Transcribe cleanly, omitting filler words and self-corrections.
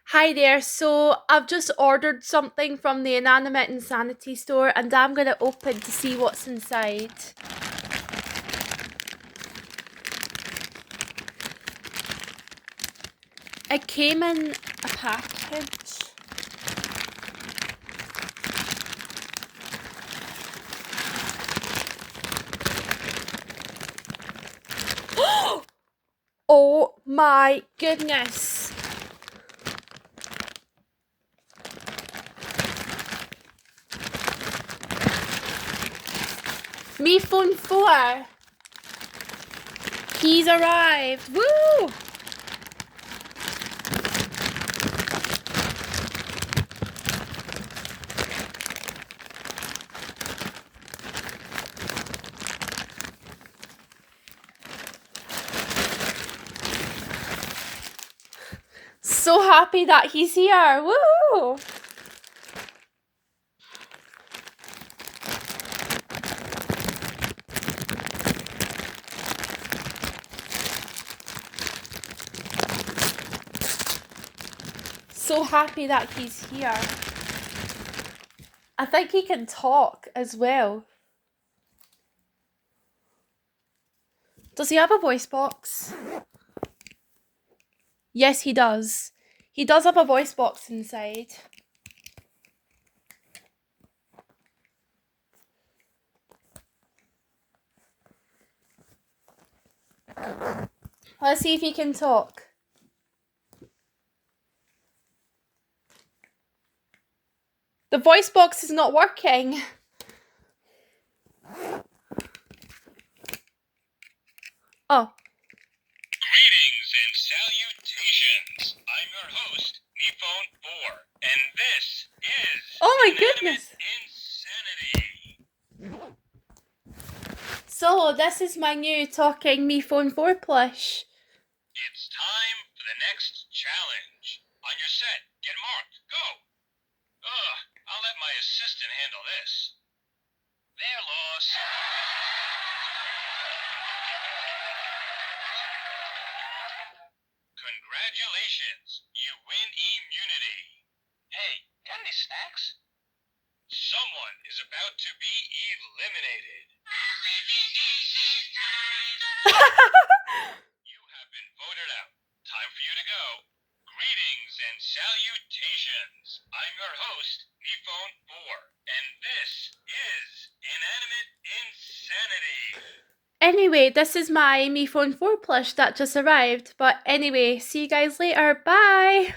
Hi there. So I've just ordered something from the Inanimate Insanity store and I'm gonna open to see what's inside. It came in a package. Oh my goodness. MePhone4. He's arrived. Woo! So happy that he's here. Woo! So happy that he's here. I think he can talk as well. Does he have a voice box? Yes, he does. He does have a voice box inside. Let's see if he can talk. The voice box is not working. Oh. Greetings and salutations. I'm your host, MePhone4, and this is Oh my Inanimate goodness. Insanity. So, this is my new talking MePhone4 plush. It's time for the next challenge. On your set, get marked, go. I'll let my assistant handle this. Their loss. Congratulations, you win immunity. Hey, got any snacks? Someone is about to be eliminated. You have been voted out. Time for you to go. Greetings and salutations. I'm your host, MePhone4, and this is Inanimate Insanity. Anyway, this is my MePhone4 plush that just arrived. But anyway, see you guys later. Bye.